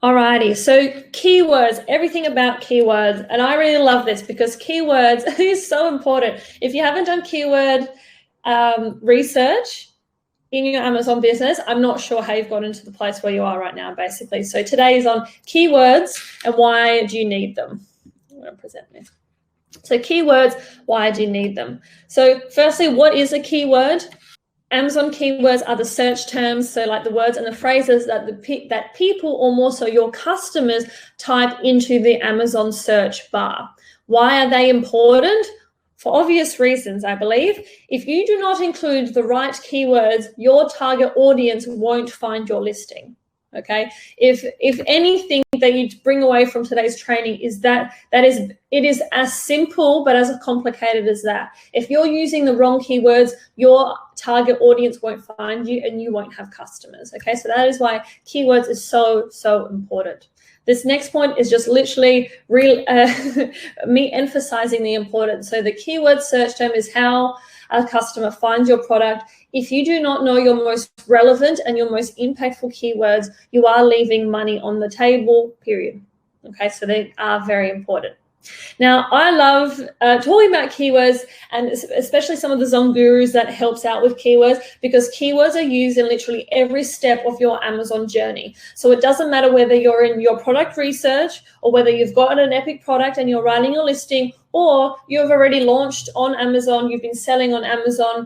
Alrighty, so keywords, everything about keywords, and I really love this because keywords is so important. If you haven't done keyword research in your Amazon business, I'm not sure how you've gotten to the place where you are right now, basically. So today is on keywords and why do you need them. I'm going to present this. So keywords, why do you need them? So firstly, what is a keyword? Amazon keywords are the search terms, so like the words and the phrases that people, or more so your customers, type into the Amazon search bar. Why are they important? For obvious reasons, I believe. If you do not include the right keywords, your target audience won't find your listing. Okay, if anything that you bring away from today's training is that it is as simple but as complicated as that. If you're using the wrong keywords, your target audience won't find you and you won't have customers. Okay, so that is why keywords is so important. This next point is just literally me emphasizing the importance. So the keyword search term is how a customer finds your product. If you do not know your most relevant and your most impactful keywords, you are leaving money on the table, period. Okay, so they are very important. Now, I love talking about keywords, and especially some of the ZonGurus that helps out with keywords, because keywords are used in literally every step of your Amazon journey. So it doesn't matter whether you're in your product research or whether you've got an epic product and you're writing your listing, or you've already launched on Amazon, you've been selling on Amazon,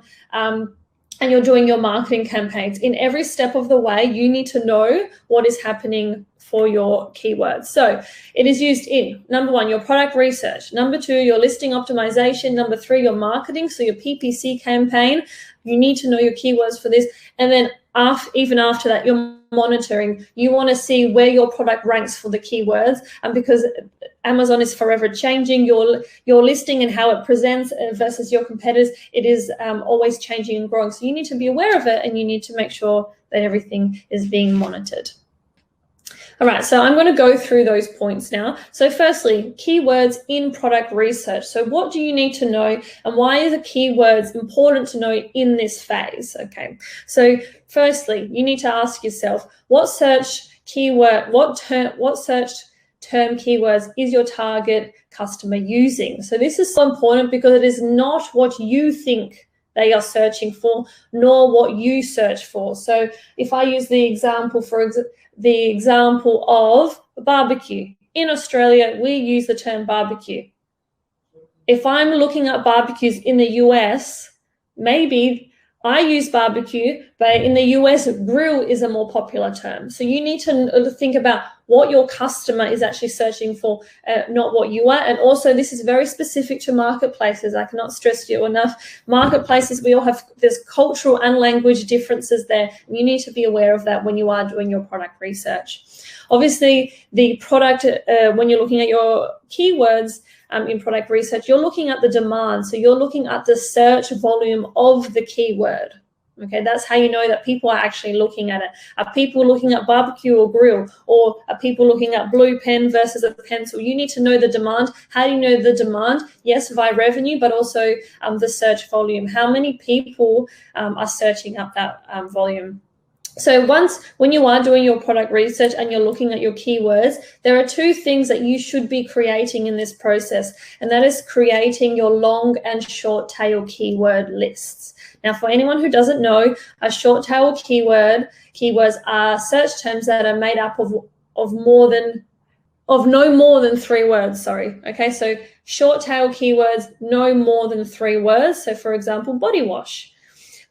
and you're doing your marketing campaigns. In every step of the way, you need to know what is happening for your keywords. So it is used in, number one, your product research. Number two, your listing optimization. Number three, your marketing. So your PPC campaign, you need to know your keywords for this. And then even after that, your monitoring. You want to see where your product ranks for the keywords. And because Amazon is forever changing your listing and how it presents versus your competitors, it is always changing and growing. So you need to be aware of it and you need to make sure that everything is being monitored. All right, so I'm going to go through those points now. So firstly, keywords in product research. So what do you need to know and why are the keywords important to know in this phase? Okay, so firstly, you need to ask yourself, what search term keywords is your target customer using? So this is so important because it is not what you think they are searching for, nor what you search for. So if I use the example, of barbecue. In Australia, we use the term barbecue. If I'm looking at barbecues in the US, maybe I use barbecue, but in the US, grill is a more popular term. So you need to think about what your customer is actually searching for, not what you are. And also, this is very specific to marketplaces. I cannot stress you enough. Marketplaces, we all have, there's cultural and language differences there. And you need to be aware of that when you are doing your product research. Obviously, the product, when you're looking at your keywords, in product research, you're looking at the demand. So you're looking at the search volume of the keyword. Okay, that's how you know that people are actually looking at it. Are people looking at barbecue or grill? Or are people looking at blue pen versus a pencil? You need to know the demand. How do you know the demand? Yes, via revenue, but also the search volume. How many people are searching up that volume? So when you are doing your product research and you're looking at your keywords, there are two things that you should be creating in this process, and that is creating your long and short tail keyword lists. Now, for anyone who doesn't know, a short tail keywords are search terms that are made up of no more than 3 words, sorry. Okay, so short tail keywords, no more than 3 words. So for example, body wash.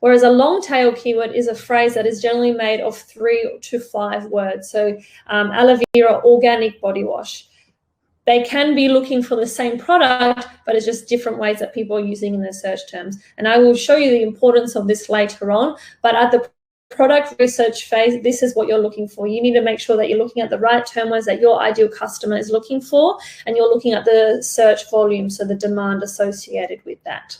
Whereas a long tail keyword is a phrase that is generally made of 3 to 5 words. So aloe vera organic body wash. They can be looking for the same product, but it's just different ways that people are using in their search terms. And I will show you the importance of this later on. But at the product research phase, this is what you're looking for. You need to make sure that you're looking at the right term words that your ideal customer is looking for, and you're looking at the search volume, so the demand associated with that.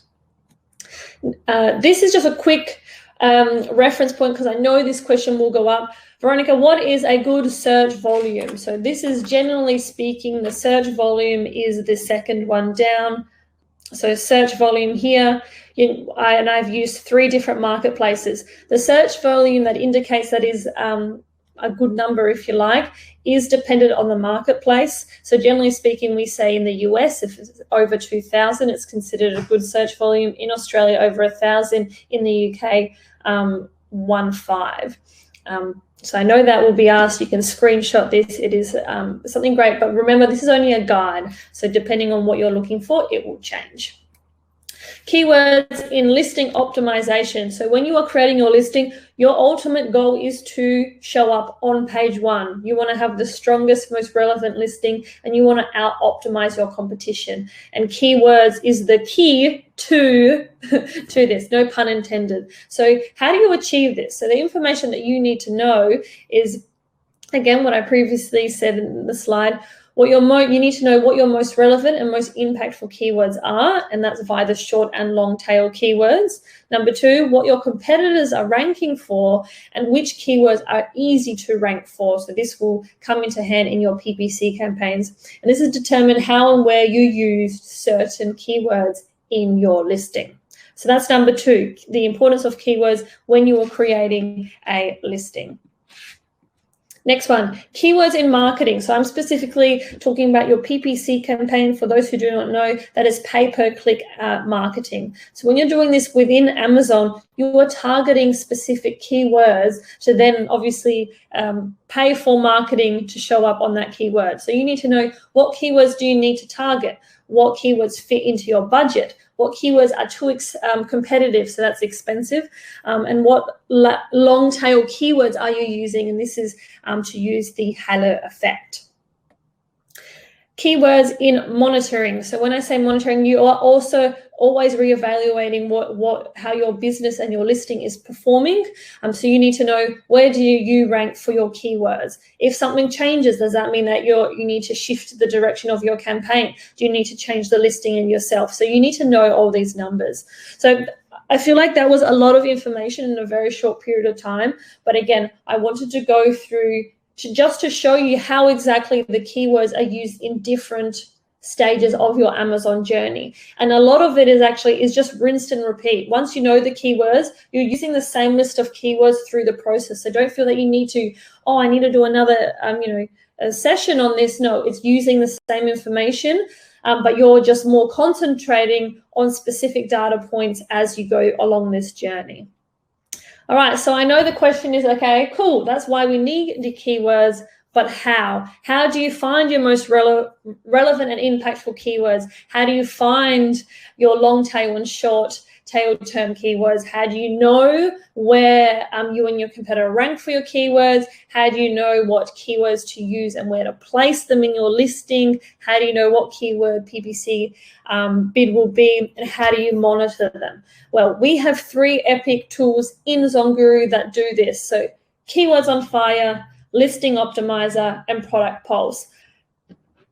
This is just a quick reference point because I know this question will go up. Veronica, what is a good search volume? So this is generally speaking, the search volume is the second one down. So search volume here, I've used 3 different marketplaces. The search volume that indicates that is a good number, if you like, is dependent on the marketplace. So generally speaking, we say in the US, if it's over 2,000, it's considered a good search volume. In Australia, over 1,000. In the UK, 1.5. So I know that will be asked. You can screenshot this. It is something great, but remember, this is only a guide. So depending on what you're looking for, it will change. Keywords in listing optimization. So when you are creating your listing, your ultimate goal is to show up on page 1. You want to have the strongest, most relevant listing, and you want to out-optimize your competition. And keywords is the key to this, no pun intended. So how do you achieve this? So the information that you need to know is, again, what I previously said in the slide. You need to know what your most relevant and most impactful keywords are, and that's via the short and long tail keywords. Number 2, what your competitors are ranking for and which keywords are easy to rank for. So this will come into hand in your PPC campaigns. And this is determine how and where you use certain keywords in your listing. So that's number 2, the importance of keywords when you are creating a listing. Next one, keywords in marketing. So I'm specifically talking about your PPC campaign. For those who do not know, that is pay-per-click marketing. So when you're doing this within Amazon, you are targeting specific keywords to then obviously pay for marketing to show up on that keyword. So you need to know what keywords do you need to target, what keywords fit into your budget, what keywords are too competitive, so that's expensive, and what long tail keywords are you using, and this is to use the halo effect. Keywords in monitoring. So when I say monitoring, you are also always reevaluating how your business and your listing is performing. So you need to know, where do you rank for your keywords? If something changes, does that mean that you need to shift the direction of your campaign? Do you need to change the listing in yourself? So you need to know all these numbers. So I feel like that was a lot of information in a very short period of time. But again, I wanted to go through just to show you how exactly the keywords are used in different stages of your Amazon journey. And a lot of it is just rinsed and repeat. Once you know the keywords, you're using the same list of keywords through the process. So don't feel that you need to, I need to do another a session on this. No, it's using the same information, but you're just more concentrating on specific data points as you go along this journey. All right, so I know the question is, okay, cool, that's why we need the keywords, but how? How do you find your most relevant and impactful keywords? How do you find your long tail and short tail term keywords? How do you know where you and your competitor rank for your keywords? How do you know what keywords to use and where to place them in your listing? How do you know what keyword PPC bid will be, and how do you monitor them? Well, we have 3 epic tools in ZonGuru that do this. So Keywords on Fire, Listing Optimizer, and Product Pulse.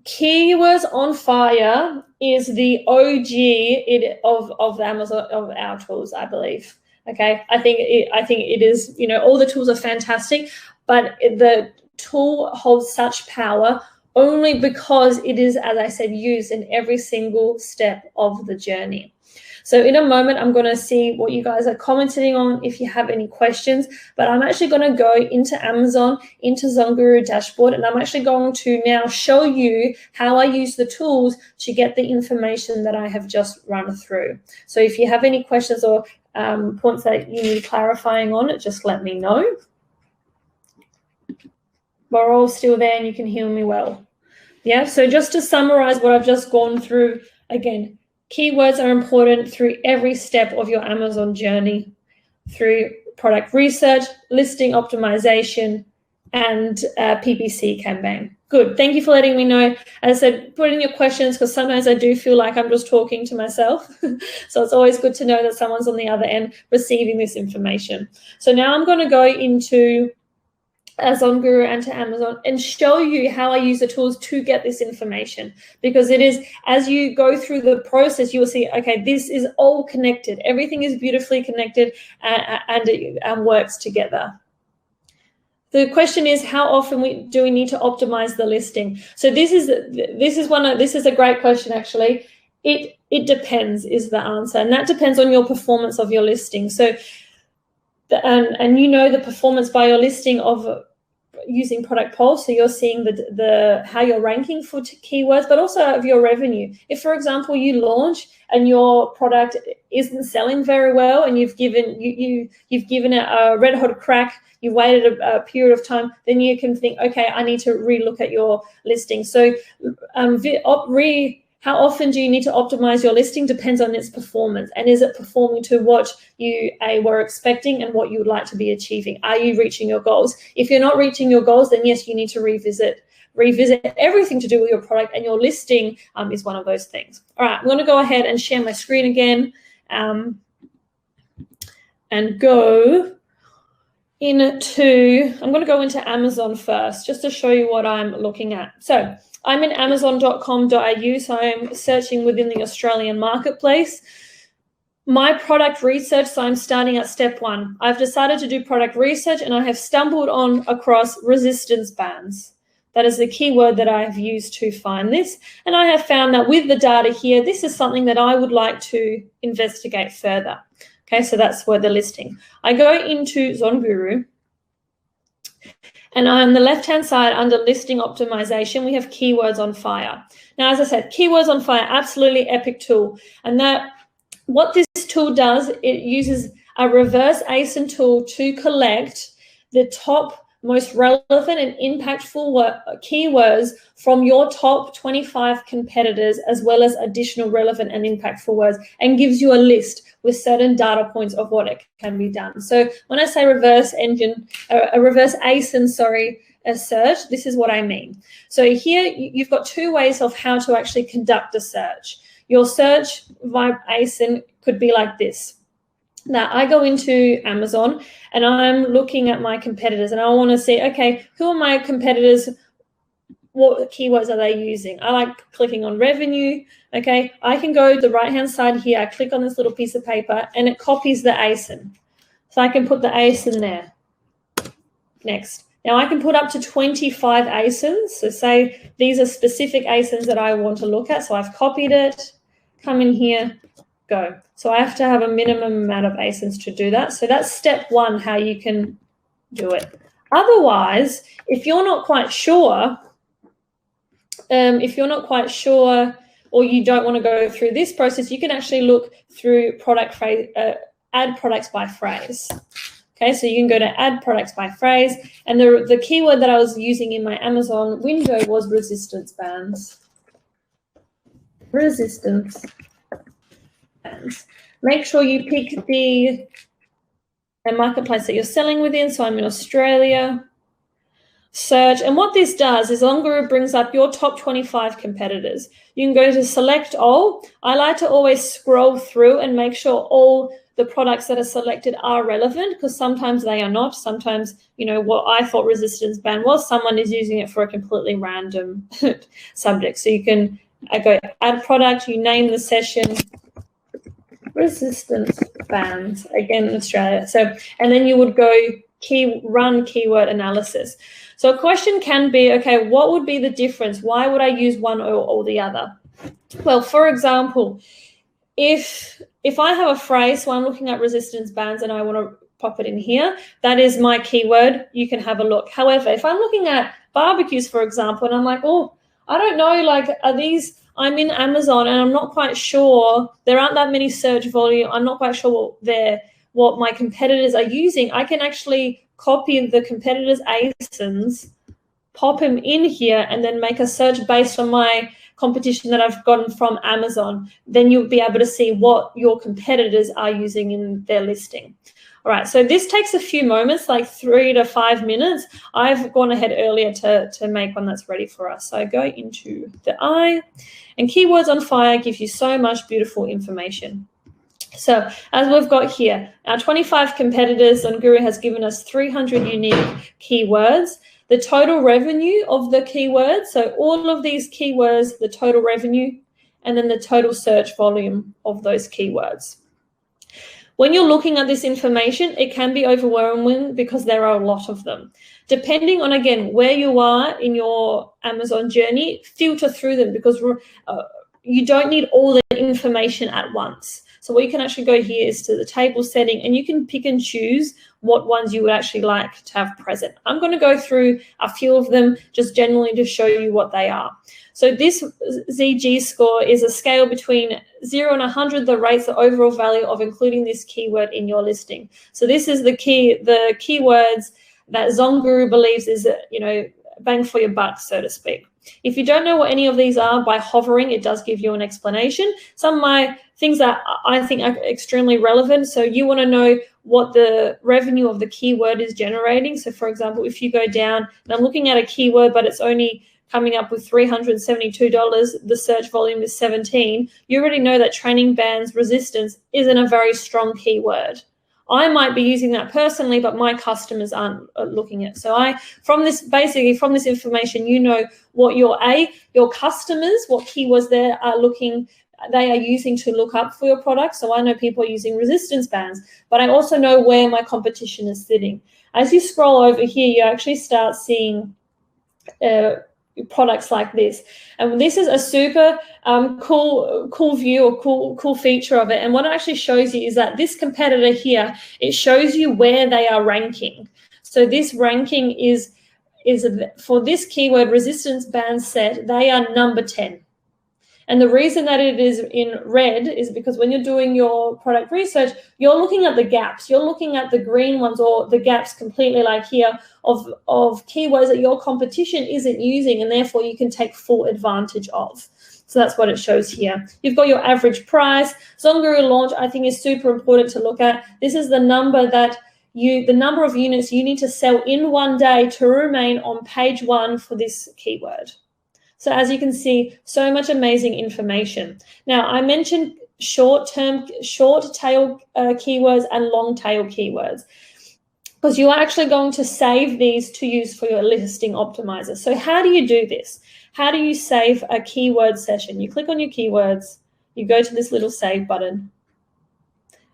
Keywords on Fire is the OG of the Amazon, of our tools, I believe. Okay, I think it is. All the tools are fantastic, but the tool holds such power only because it is, as I said, used in every single step of the journey. So in a moment, I'm going to see what you guys are commenting on if you have any questions, but I'm actually going to go into Amazon, into ZonGuru dashboard, and I'm actually going to now show you how I use the tools to get the information that I have just run through. So if you have any questions or points that you need clarifying on it, just let me know. We're all still there and you can hear me well. Yeah, so just to summarize what I've just gone through, again, keywords are important through every step of your Amazon journey, through product research, listing optimization, and PPC campaign. Good. Thank you for letting me know. As I said, put in your questions because sometimes I do feel like I'm just talking to myself. So it's always good to know that someone's on the other end receiving this information. So now I'm going to go into ZonGuru and to Amazon and show you how I use the tools to get this information, because it is, as you go through the process, you will see, okay, this is all connected. Everything is beautifully connected and it works together. The question is, how often do we need to optimize the listing? So this is a great question, actually. It depends is the answer, and that depends on your performance of your listing. So and you know the performance by your listing of using product polls, so you're seeing the how you're ranking for keywords, but also of your revenue. If, for example, you launch and your product isn't selling very well, and you've given it a red hot crack, you waited a period of time, then you can think, okay, I need to relook at your listing. So how often do you need to optimize your listing depends on its performance, and is it performing to what you were expecting and what you would like to be achieving? Are you reaching your goals? If you're not reaching your goals, then yes, you need to revisit everything to do with your product, and your listing is one of those things. All right, I'm going to go ahead and share my screen again and go into, I'm going to go into Amazon first, just to show you what I'm looking at. So I'm in amazon.com.au, so I'm searching within the Australian marketplace. My product research, so I'm starting at step 1. I've decided to do product research, and I have stumbled across resistance bands. That is the keyword that I have used to find this. And I have found that with the data here, this is something that I would like to investigate further. Okay, so that's where the listing. I go into ZonGuru, and on the left-hand side, under listing optimization, we have keywords on fire. Now, as I said, keywords on fire, absolutely epic tool. And what this tool does, it uses a reverse ASIN tool to collect the top most relevant and impactful keywords from your top 25 competitors, as well as additional relevant and impactful words, and gives you a list with certain data points of what it can be done. So when I say reverse ASIN, search, this is what I mean. So here you've got 2 ways of how to actually conduct a search. Your search via ASIN could be like this. Now, I go into Amazon and I'm looking at my competitors, and I want to see, okay, who are my competitors? What keywords are they using? I like clicking on revenue. Okay, I can go to the right-hand side here. I click on this little piece of paper and it copies the ASIN. So I can put the ASIN there. Next. Now I can put up to 25 ASINs. So say these are specific ASINs that I want to look at. So I've copied it, come in here, go. So I have to have a minimum amount of ASINs to do that. So that's step 1, how you can do it. Otherwise, if you're not quite sure, or you don't want to go through this process, you can actually look through add products by phrase. Okay, so you can go to add products by phrase, and the keyword that I was using in my Amazon window was resistance bands. Resistance bands. Make sure you pick the marketplace that you're selling within. So I'm in Australia. Search, and what this does is ZonGuru brings up your top 25 competitors. You can go to select all. I like to always scroll through and make sure all the products that are selected are relevant, because sometimes they are not. Sometimes, what I thought resistance band was, someone is using it for a completely random subject. So you can go add product, you name the session, resistance bands, again in Australia. So, and then you would go run keyword analysis. So a question can be, okay, what would be the difference? Why would I use one or the other? Well, for example, if I have a phrase, so I'm looking at resistance bands and I want to pop it in here, that is my keyword. You can have a look. However, if I'm looking at barbecues, for example, and I'm like, oh, I don't know, like, are these, I'm in Amazon and I'm not quite sure, there aren't that many search volume, I'm not quite sure what my competitors are using, I can actually copy the competitors' ASINs, pop them in here, and then make a search based on my competition that I've gotten from Amazon. Then you'll be able to see what your competitors are using in their listing. All right, so this takes a few moments, like 3 to 5 minutes. I've gone ahead earlier to make one that's ready for us. So I go into the eye, and Keywords on Fire gives you so much beautiful information. So as we've got here, our 25 competitors, ZonGuru has given us 300 unique keywords. The total revenue of the keywords, so all of these keywords, the total revenue, and then the total search volume of those keywords. When you're looking at this information, it can be overwhelming because there are a lot of them. Depending on, again, where you are in your Amazon journey, filter through them, because you don't need all the information at once. So what you can actually go here is to the table setting, and you can pick and choose what ones you would actually like to have present. I'm going to go through a few of them just generally to show you what they are. So this ZG score is a scale between 0 and 100 that rates the overall value of including this keyword in your listing. So this is the keywords that ZonGuru believes is, bang for your buck, so to speak. If you don't know what any of these are, by hovering, it does give you an explanation. Some of my things that I think are extremely relevant. So you want to know what the revenue of the keyword is generating. So for example, if you go down and I'm looking at a keyword, but it's only coming up with $372, the search volume is 17, you already know that training bands resistance isn't a very strong keyword. I might be using that personally, but my customers aren't looking at it. So from this information, you know what your customers, what keywords they are using to look up for your product. So I know people are using resistance bands, but I also know where my competition is sitting. As you scroll over here, you actually start seeing products like this, and this is a super cool view or cool feature of it. And what it actually shows you is that this competitor here, it shows you where they are ranking. So this ranking is for this keyword resistance band set, they are number 10. And the reason that it is in red is because when you're doing your product research, you're looking at the gaps. You're looking at the green ones or the gaps completely like here of keywords that your competition isn't using, and therefore you can take full advantage of. So that's what it shows here. You've got your average price. ZonGuru launch, I think, is super important to look at. This is the number of units you need to sell in one day to remain on page 1 for this keyword. So as you can see, so much amazing information. Now, I mentioned short tail keywords and long tail keywords, because you are actually going to save these to use for your listing optimizer. So how do you do this? How do you save a keyword session? You click on your keywords, you go to this little save button,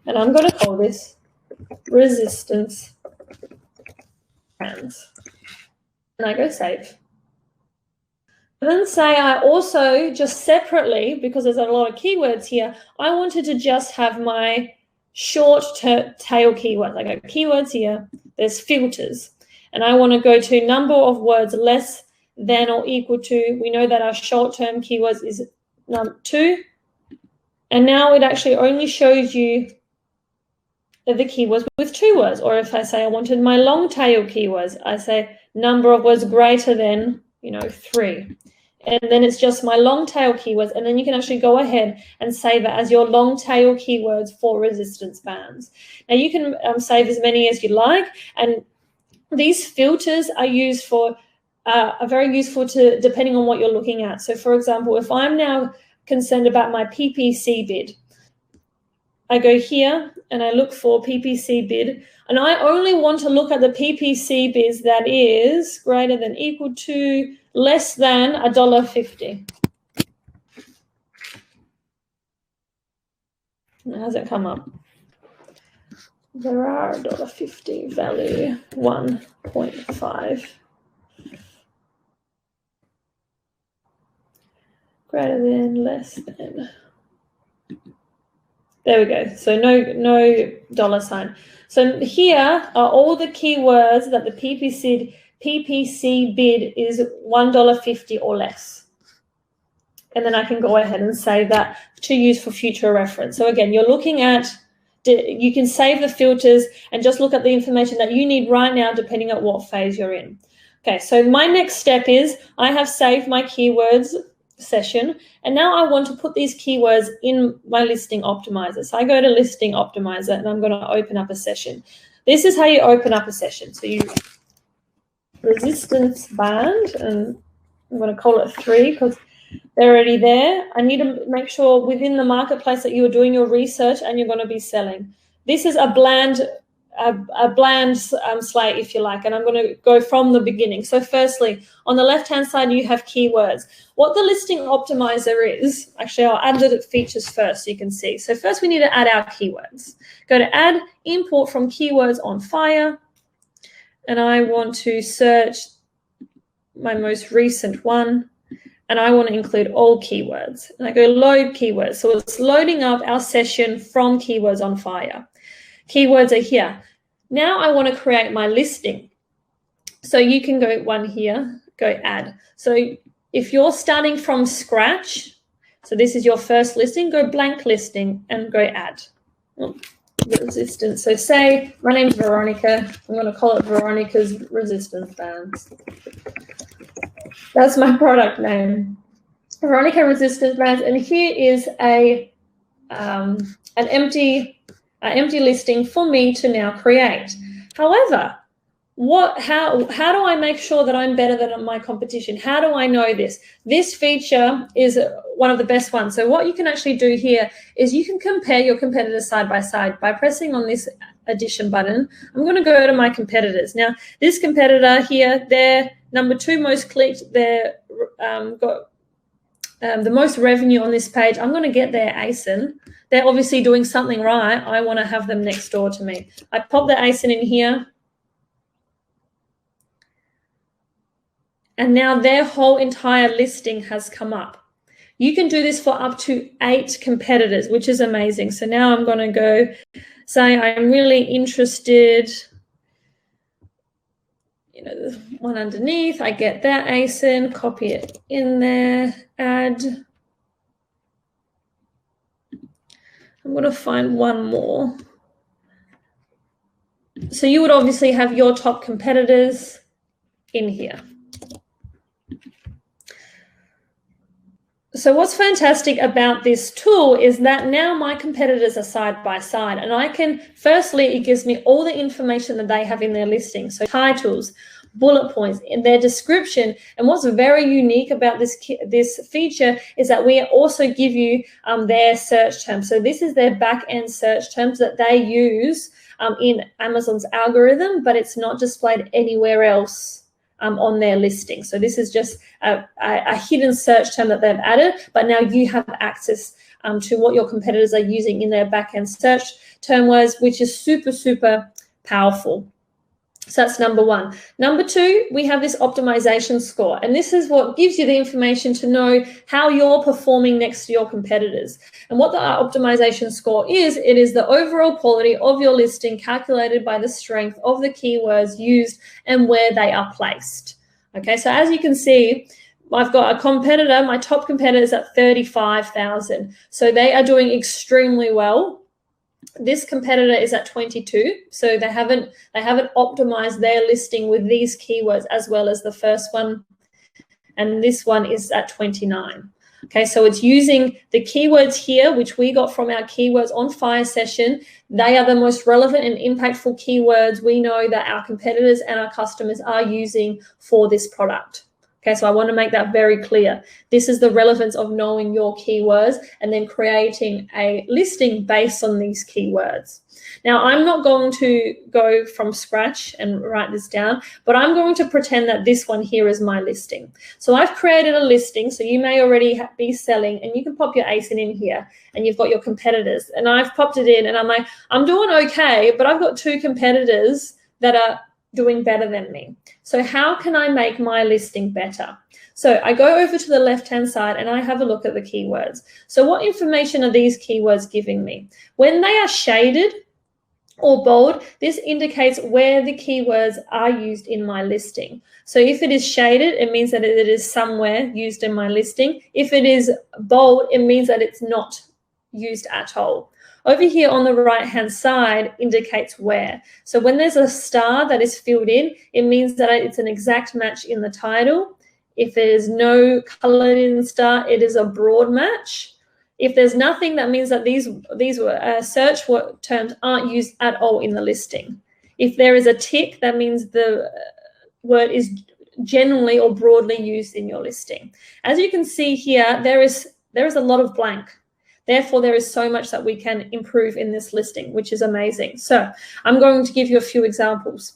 and I'm going to call this resistance brands. And I go save. And then say I also just separately, because there's a lot of keywords here, I wanted to just have my short tail keywords. I go keywords here, there's filters, and I want to go to number of words less than or equal to. We know that our short-term keywords is 2, and now it actually only shows you the keywords with 2 words. Or if I say I wanted my long tail keywords, I say number of words greater than 3. And then it's just my long tail keywords, and then you can actually go ahead and save it as your long tail keywords for resistance bands. Now you can save as many as you like, and these filters are used for are very useful to depending on what you're looking at. So for example, if I'm now concerned about my PPC bid, I go here and I look for PPC bid, and I only want to look at the PPC bids that is greater than equal to less than $1.50. How does it come up? There are $1.50 value 1.5. Greater than, less than. There we go. So no dollar sign. So here are all the keywords that the PPC bid is $1.50 or less. And then I can go ahead and save that to use for future reference. So again, you're looking at, you can save the filters and just look at the information that you need right now, depending on what phase you're in. Okay, so my next step is I have saved my keywords session, and now I want to put these keywords in my listing optimizer. So I go to listing optimizer and I'm going to open up a session. This is how you open up a session. So you resistance band, and I'm going to call it 3 because they're already there. I need to make sure within the marketplace that you're doing your research and you're going to be selling. This is a bland slate, if you like, and I'm going to go from the beginning. So firstly, on the left-hand side, you have keywords. What the listing optimizer is, actually, I'll add the features first so you can see. So first, we need to add our keywords. Go to add, import from keywords on fire, and I want to search my most recent one, and I want to include all keywords. And I go load keywords. So it's loading up our session from Keywords on Fire. Keywords are here. Now I want to create my listing. So you can go one here, go add. So if you're starting from scratch, so this is your first listing, go blank listing and go add. Resistance. So say my name's Veronica. I'm going to call it Veronica's Resistance Bands. That's my product name, Veronica Resistance Bands. And here is an empty listing for me to now create. However, how do I make sure that I'm better than my competition? How do I know this? This feature is one of the best ones. So what you can actually do here is you can compare your competitors side by side by pressing on this addition button. I'm going to go to my competitors. Now, this competitor here, they're number 2 most clicked. They're got the most revenue on this page. I'm going to get their ASIN. They're obviously doing something right. I want to have them next door to me. I pop the ASIN in here. And now their whole entire listing has come up. You can do this for up to 8 competitors, which is amazing. So now I'm going to go say I'm really interested, the one underneath. I get that ASIN, copy it in there, add. I'm going to find one more. So you would obviously have your top competitors in here. So what's fantastic about this tool is that now my competitors are side by side, and I can, firstly, it gives me all the information that they have in their listing. So titles, bullet points, in their description. And what's very unique about this feature is that we also give you their search terms. So this is their back-end search terms that they use in Amazon's algorithm, but it's not displayed anywhere else on their listing. So this is just a hidden search term that they've added, but now you have access to what your competitors are using in their back-end search term words, which is super, super powerful. So that's number 1. Number 2, we have this optimization score, and this is what gives you the information to know how you're performing next to your competitors. And what the optimization score is, it is the overall quality of your listing calculated by the strength of the keywords used and where they are placed. Okay, so as you can see, I've got a competitor, my top competitor is at 35,000. So they are doing extremely well. This competitor is at 22, so they haven't optimized their listing with these keywords as well as the first one, and this one is at 29. Okay, so it's using the keywords here, which we got from our Keywords on Fire session. They are the most relevant and impactful keywords we know that our competitors and our customers are using for this product. Okay, so I want to make that very clear. This is the relevance of knowing your keywords and then creating a listing based on these keywords. Now, I'm not going to go from scratch and write this down, but I'm going to pretend that this one here is my listing. So I've created a listing, so you may already be selling, and you can pop your ASIN in here, and you've got your competitors. And I've popped it in, and I'm like, I'm doing okay, but I've got 2 competitors that are doing better than me. So how can I make my listing better? So I go over to the left-hand side and I have a look at the keywords. So what information are these keywords giving me? When they are shaded or bold, this indicates where the keywords are used in my listing. So if it is shaded, it means that it is somewhere used in my listing. If it is bold, it means that it's not used at all. Over here on the right-hand side indicates where. So when there's a star that is filled in, it means that it's an exact match in the title. If there's no color in the star, it is a broad match. If there's nothing, that means that these search terms aren't used at all in the listing. If there is a tick, that means the word is generally or broadly used in your listing. As you can see here, there is a lot of blank. Therefore, there is so much that we can improve in this listing, which is amazing. So I'm going to give you a few examples.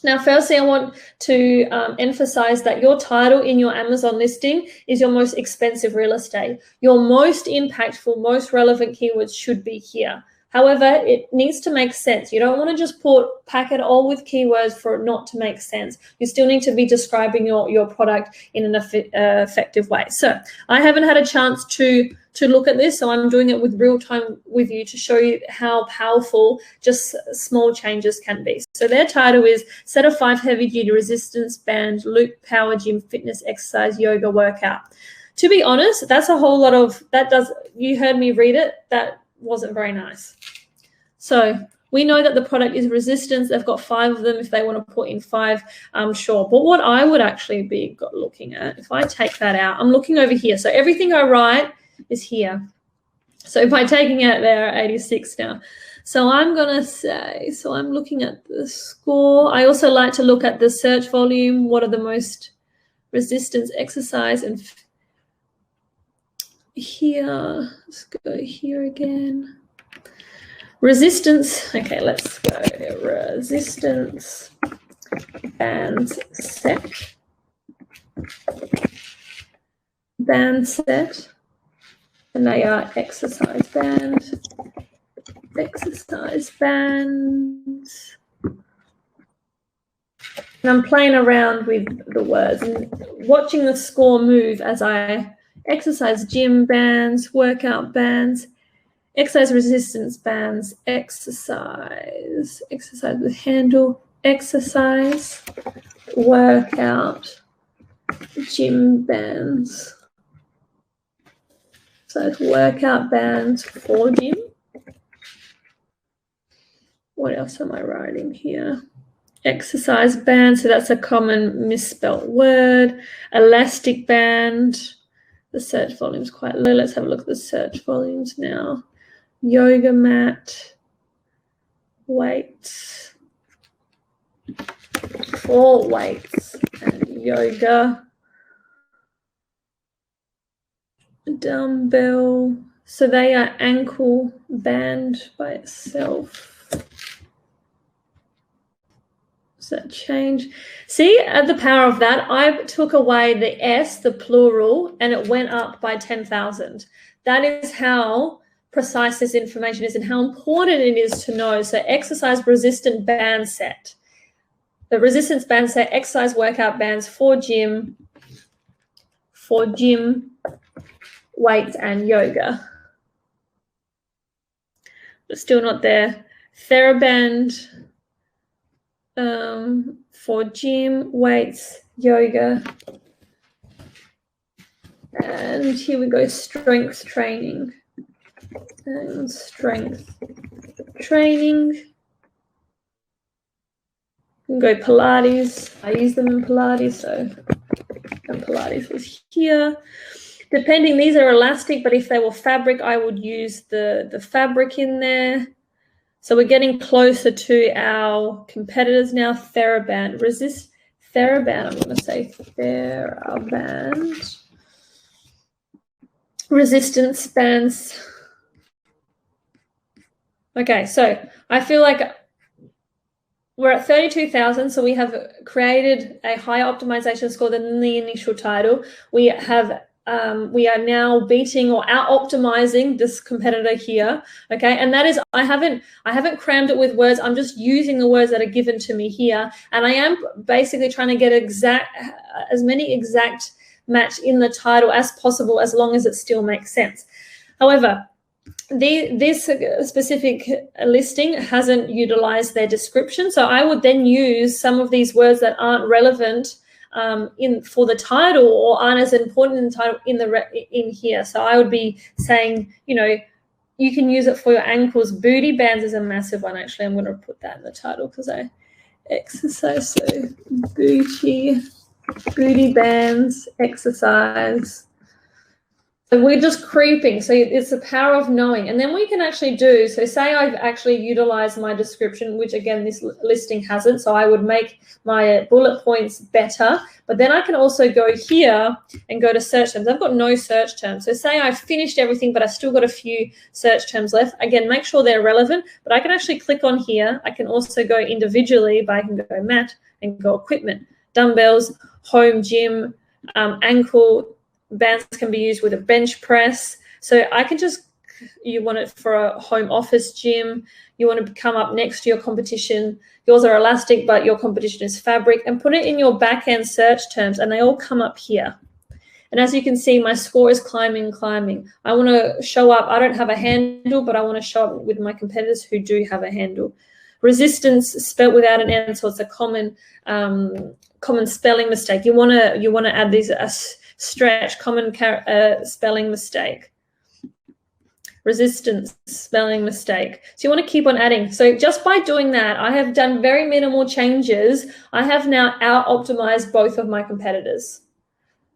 Now, firstly, I want to emphasize that your title in your Amazon listing is your most expensive real estate. Your most impactful, most relevant keywords should be here. However, it needs to make sense. You don't want to just pack it all with keywords for it not to make sense. You still need to be describing your product in an effective way. So I haven't had a chance to look at this, so I'm doing it with real time with you to show you how powerful just small changes can be. So their title is Set of 5 Heavy Duty Resistance Band Loop Power Gym Fitness Exercise Yoga Workout. To be honest, that's a whole lot of, you heard me read it, that wasn't very nice. So we know that the product is resistance. They've got 5 of them. If they want to put in 5, sure. But what I would actually be looking at, if I take that out, I'm looking over here. So everything I write is here. So by taking out there, 86 now. So I'm going to say, so I'm looking at the score. I also like to look at the search volume. What are the most resistance exercise? And here, let's go here again. Resistance, okay, let's go. Resistance bands set. Band set. And they are exercise band. Exercise bands. And I'm playing around with the words and watching the score move as I exercise gym bands, workout bands, exercise resistance bands, exercise with handle, exercise, workout, gym bands. So it's workout bands for gym. What else am I writing here? Exercise band, so that's a common misspelt word. Elastic band. The search volume is quite low. Let's have a look at the search volumes now. Yoga mat, weights, for weights and yoga, dumbbell. So they are ankle band by itself. Does that change? See, at the power of that, I took away the S, the plural, and it went up by 10,000. That is how precise this information is and how important it is to know. So exercise resistant band set. The resistance band set, exercise workout bands for gym, weights and yoga. But still not there. TheraBand. For gym, weights, yoga, and here we go, strength training, and strength training. We can go Pilates. I use them in Pilates, so Pilates was here. Depending, these are elastic, but if they were fabric, I would use the fabric in there. So we're getting closer to our competitors now. TheraBand, TheraBand, I'm going to say TheraBand. Resistance bands. Okay, so I feel like we're at 32,000, so we have created a higher optimization score than the initial title. We are now beating or out-optimizing this competitor here, okay? And that is, I haven't crammed it with words. I'm just using the words that are given to me here, and I am basically trying to get as many exact match in the title as possible, as long as it still makes sense. However, this specific listing hasn't utilized their description, so I would then use some of these words that aren't relevant for the title or aren't as important in the title in here. So I would be saying, you can use it for your ankles. Booty bands is a massive one. Actually, I'm going to put that in the title because I exercise. So booty bands, exercise. So we're just creeping. So it's the power of knowing. And then we can actually do, so say I've actually utilized my description, which again, this listing hasn't. So I would make my bullet points better. But then I can also go here and go to search terms. I've got no search terms. So say I've finished everything, but I've still got a few search terms left. Again, make sure they're relevant. But I can actually click on here. I can also go individually, but I can go mat and go equipment, dumbbells, home gym, ankle. Bands can be used with a bench press. So I can just You want it for a home office gym. You want to come up next to your competition. Yours are elastic, but your competition is fabric. And put it in your back-end search terms, and they all come up here. And as you can see, my score is climbing. I want to show up. I don't have a handle, but I want to show up with my competitors who do have a handle. Resistance, spelled without an N, so it's a common spelling mistake. You want to add these stretch, common spelling mistake. Resistance, spelling mistake. So you want to keep on adding. So just by doing that, I have done very minimal changes. I have now out-optimized both of my competitors.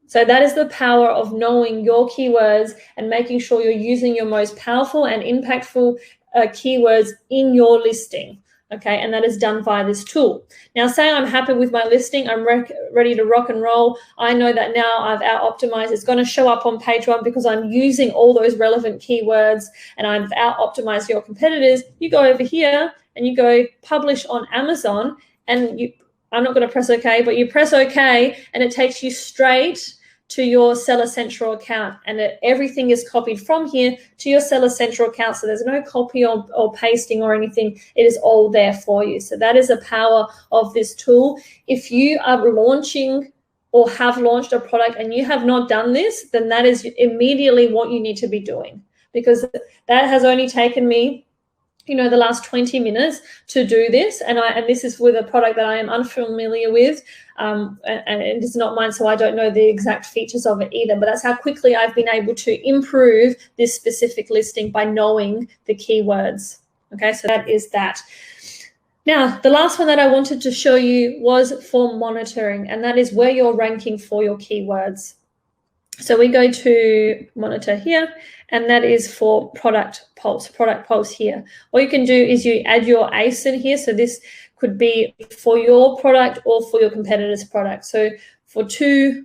So that is the power of knowing your keywords and making sure you're using your most powerful and impactful keywords in your listing. Okay, and that is done via this tool. Now, say I'm happy with my listing, I'm ready to rock and roll. I know that now I've out-optimized. It's going to show up on page 1 because I'm using all those relevant keywords and I've out-optimized your competitors. You go over here and you go publish on Amazon, and I'm not going to press OK, but you press OK and it takes you straight to your Seller Central account, and everything is copied from here to your Seller Central account. So there's no copy or pasting or anything. It is all there for you. So that is the power of this tool. If you are launching or have launched a product and you have not done this, then that is immediately what you need to be doing, because that has only taken me the last 20 minutes to do this, and this is with a product that I am unfamiliar with, and it's not mine, so I don't know the exact features of it either, but that's how quickly I've been able to improve this specific listing by knowing the keywords. Okay, so that is that. Now, the last one that I wanted to show you was for monitoring, and that is where you're ranking for your keywords. So we go to monitor here, and that is for product pulse here. What you can do is you add your ASIN here. So this could be for your product or for your competitor's product. So for two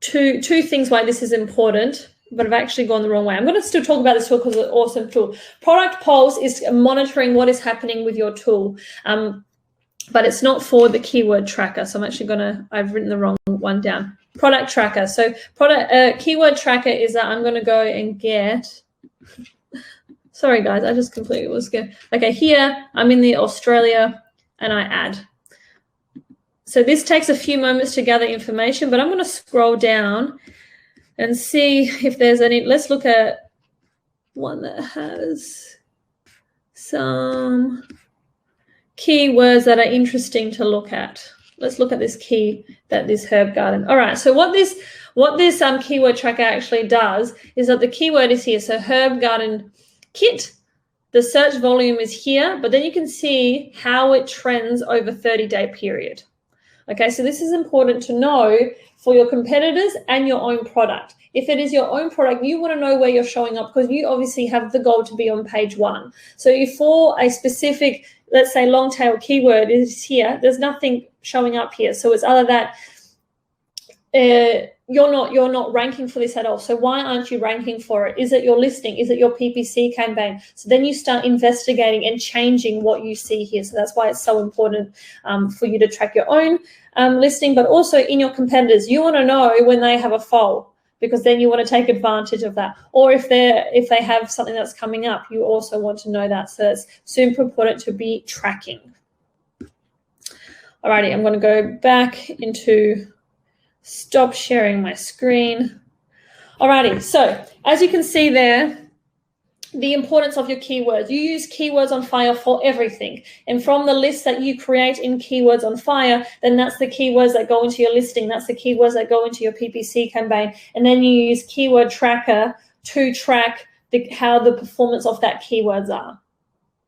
things why this is important, but I've actually gone the wrong way. I'm going to still talk about this tool because it's an awesome tool. Product pulse is monitoring what is happening with your tool. But it's not for the keyword tracker. So I've written the wrong one down. Product tracker. So keyword tracker is that I'm going to go and get, sorry guys, I just completely was good. Okay, here I'm in the Australia and I add. So this takes a few moments to gather information, but I'm going to scroll down and see if there's any. Let's look at one that has some keywords that are interesting to look at. Let's look at this this herb garden. All right, so what this keyword tracker actually does is that the keyword is here. So herb garden kit, the search volume is here, but then you can see how it trends over 30-day period. Okay, so this is important to know for your competitors and your own product. If it is your own product, you want to know where you're showing up because you obviously have the goal to be on page 1. So if for a specific, let's say long tail keyword is here, there's nothing showing up here. So it's either that you're not ranking for this at all. So why aren't you ranking for it? Is it your listing? Is it your PPC campaign? So then you start investigating and changing what you see here. So that's why it's so important for you to track your own listing, but also in your competitors. You want to know when they have a foal, because then you want to take advantage of that. Or if they have something that's coming up, you also want to know that. So it's super important to be tracking. Alrighty, I'm going to go back into stop sharing my screen. Alrighty, so as you can see there, the importance of your keywords. You use Keywords on Fire for everything. And from the list that you create in Keywords on Fire, then that's the keywords that go into your listing. That's the keywords that go into your PPC campaign. And then you use Keyword Tracker to track how the performance of that keywords are.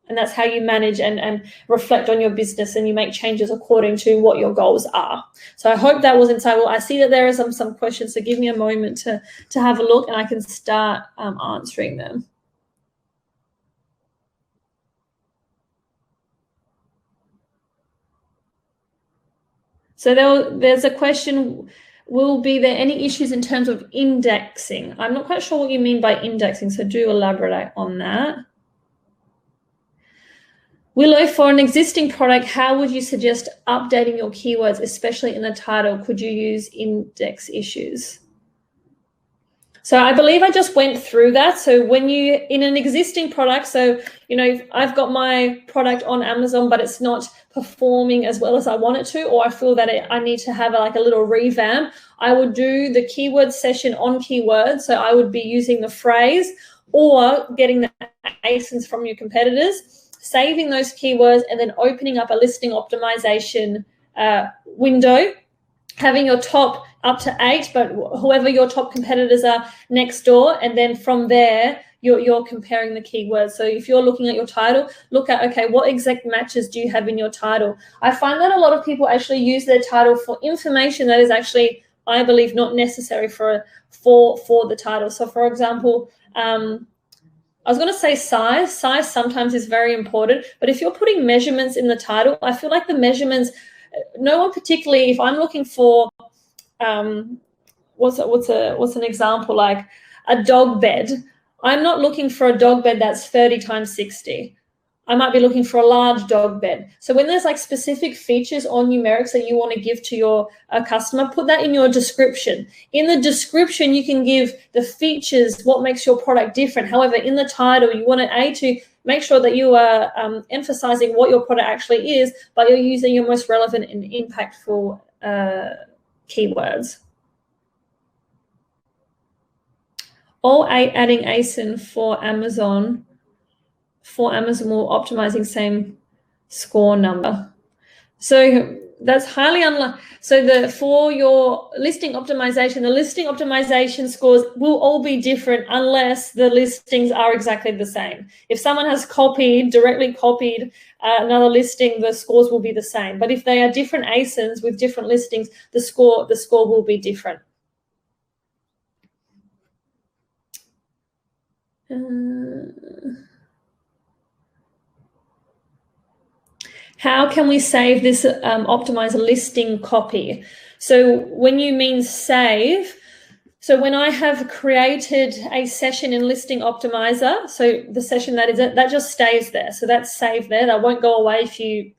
And that's how you manage and reflect on your business, and you make changes according to what your goals are. So I hope that was insightful. I see that there are some questions, so give me a moment to have a look and I can start answering them. So there's a question, will be there any issues in terms of indexing? I'm not quite sure what you mean by indexing, so do elaborate on that. Willow, for an existing product, how would you suggest updating your keywords, especially in the title? Could you use index issues? So I believe I just went through that. So when you, in an existing product, so, you know, I've got my product on Amazon, but it's not performing as well as I want it to, or I feel that I need to have like a little revamp, I would do the keyword session on keywords. So I would be using the phrase or getting the ASINs from your competitors, saving those keywords, and then opening up a listing optimization window, having your top up to 8, but whoever your top competitors are next door, and then from there you're comparing the keywords. So if you're looking at your title, look at, okay, what exact matches do you have in your title? I find that a lot of people actually use their title for information that is actually, I believe, not necessary for the title. So for example, I was going to say size sometimes is very important, but if you're putting measurements in the title, I feel like the measurements, no one particularly, if I'm looking for what's an example, like a dog bed, I'm not looking for a dog bed that's 30 times 60. I might be looking for a large dog bed. So when there's like specific features or numerics that you want to give to your customer, put that in your description. In the description, you can give the features, what makes your product different. However, in the title, you want to make sure that you are emphasizing what your product actually is, but you're using your most relevant and impactful keywords. All adding ASIN for Amazon will optimizing same score number. So that's highly unlikely. So for your listing optimization, the listing optimization scores will all be different unless the listings are exactly the same. If someone has directly copied another listing, the scores will be the same. But if they are different ASINs with different listings, the score will be different. How can we save this optimizer listing copy? So when you mean save, so when I have created a session in Listing Optimizer, so the session that just stays there. So that's saved there. That won't go away if you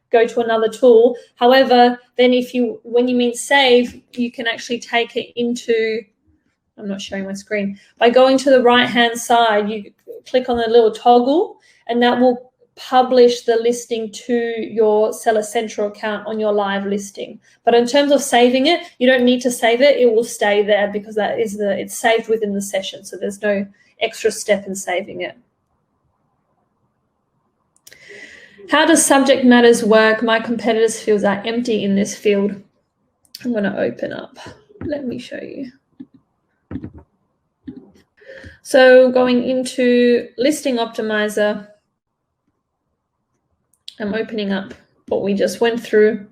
go to another tool. However, then when you mean save, you can actually take it into, I'm not showing my screen. By going to the right-hand side, you click on the little toggle, and that will publish the listing to your Seller Central account on your live listing. But in terms of saving it, you don't need to save it. It will stay there because it's saved within the session. So there's no extra step in saving it. How does subject matters work? My competitors' fields are empty in this field. I'm going to open up. Let me show you. So going into Listing Optimizer, I'm opening up what we just went through.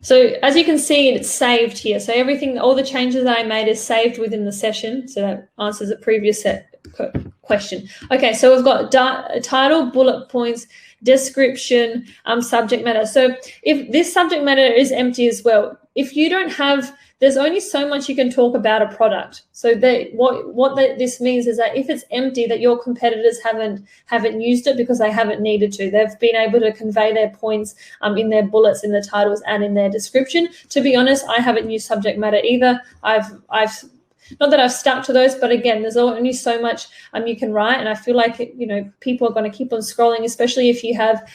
So as you can see, it's saved here. So all the changes that I made is saved within the session. So that answers a previous question. Okay, so we've got title, bullet points, description, subject matter. So if this subject matter is empty as well, if you don't have, there's only so much you can talk about a product. So this means is that if it's empty, that your competitors haven't used it because they haven't needed to. They've been able to convey their points in their bullets, in the titles, and in their description. To be honest, I haven't used subject matter either. I've not that I've stuck to those, but again, there's only so much you can write, and I feel like people are going to keep on scrolling, especially if you have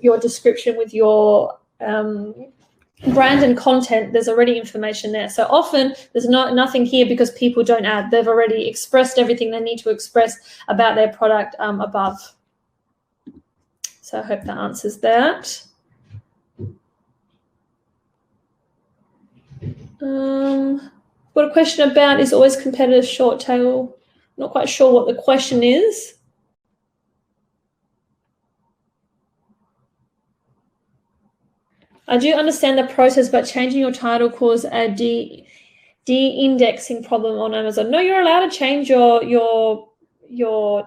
your description with your brand and content. There's already information there. So often there's nothing here because people don't add. They've already expressed everything they need to express about their product above. So I hope that answers that. What a question about is always competitive short tail. Not quite sure what the question is. I do understand the process, but changing your title caused a de-indexing problem on Amazon. No, you're allowed to change your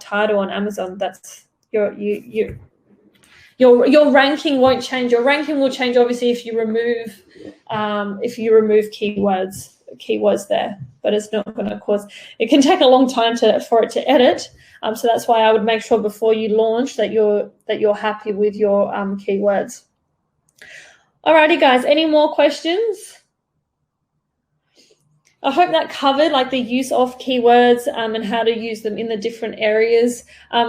title on Amazon. That's your ranking won't change. Your ranking will change obviously if you remove keywords there, but it's not going to cause. It can take a long time for it to edit. So that's why I would make sure before you launch that you're happy with your keywords. Alrighty, guys. Any more questions? I hope that covered like the use of keywords and how to use them in the different areas.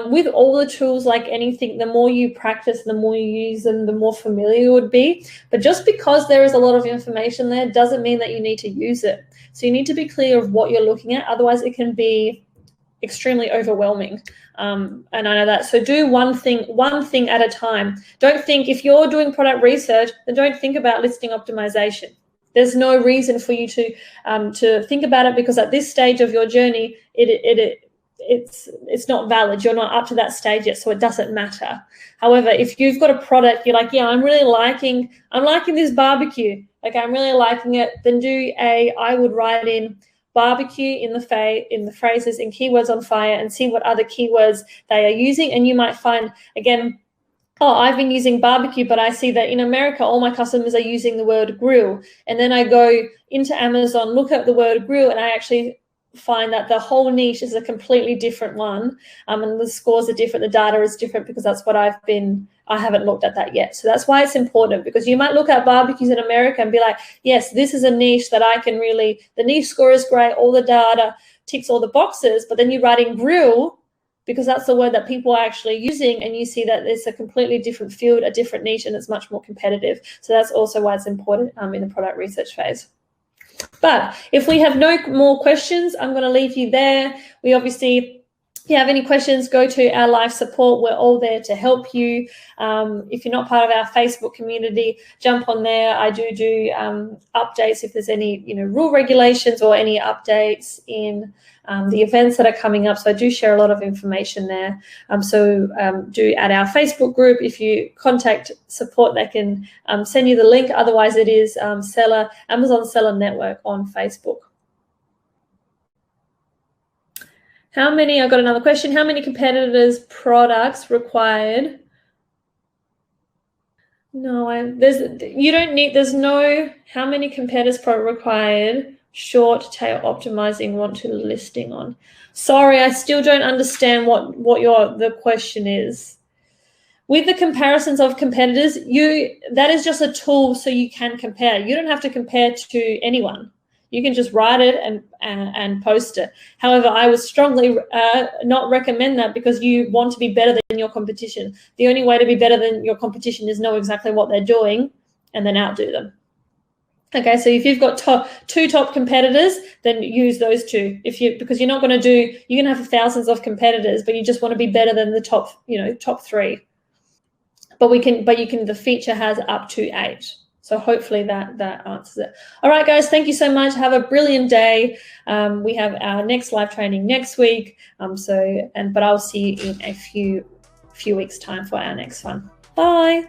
With all the tools, like anything, the more you practice, the more you use them, the more familiar you would be. But just because there is a lot of information there doesn't mean that you need to use it. So you need to be clear of what you're looking at. Otherwise, it can be extremely overwhelming. And I know that. So do one thing at a time. Don't think, if you're doing product research, then don't think about listing optimization. There's no reason for you to think about it, because at this stage of your journey, it's not valid. You're not up to that stage yet, so it doesn't matter. However, if you've got a product, you're like, yeah, I'm liking this barbecue. Okay, I'm really liking it. Then I would write in barbecue in the phrases in keywords on fire and see what other keywords they are using. And you might find, again, oh, I've been using barbecue, but I see that in America, all my customers are using the word grill. And then I go into Amazon, look at the word grill, and I actually find that the whole niche is a completely different one. And the scores are different, the data is different, because that's what I haven't looked at that yet. So that's why it's important, because you might look at barbecues in America and be like, yes, this is a niche that I can really, the niche score is great, all the data ticks all the boxes, but then you write in grill, because that's the word that people are actually using, and you see that it's a completely different field, a different niche, and it's much more competitive. So that's also why it's important in the product research phase. But if we have no more questions, I'm going to leave you there. We obviously, if you have any questions, go to our live support. We're all there to help you. If you're not part of our Facebook community, jump on there. I do updates if there's any rule regulations or any updates in the events that are coming up. So I do share a lot of information there. So do add our Facebook group. If you contact support, they can send you the link. Otherwise, it is Amazon Seller Network on Facebook. I got another question. How many competitors' products required? No, there's no how many competitors' product required short tail optimizing want to listing on. Sorry, I still don't understand what the question is. With the comparisons of competitors, that is just a tool so you can compare. You don't have to compare to anyone. You can just write it and post it. However, I would strongly not recommend that, because you want to be better than your competition. The only way to be better than your competition is know exactly what they're doing and then outdo them. Okay, so if you've got two top competitors, then use those two. Because you're not going to you're going to have thousands of competitors, but you just want to be better than the top 3. But the feature has up to 8. So hopefully that answers it. All right, guys, thank you so much. Have a brilliant day. We have our next live training next week. But I'll see you in a few weeks' time for our next one. Bye.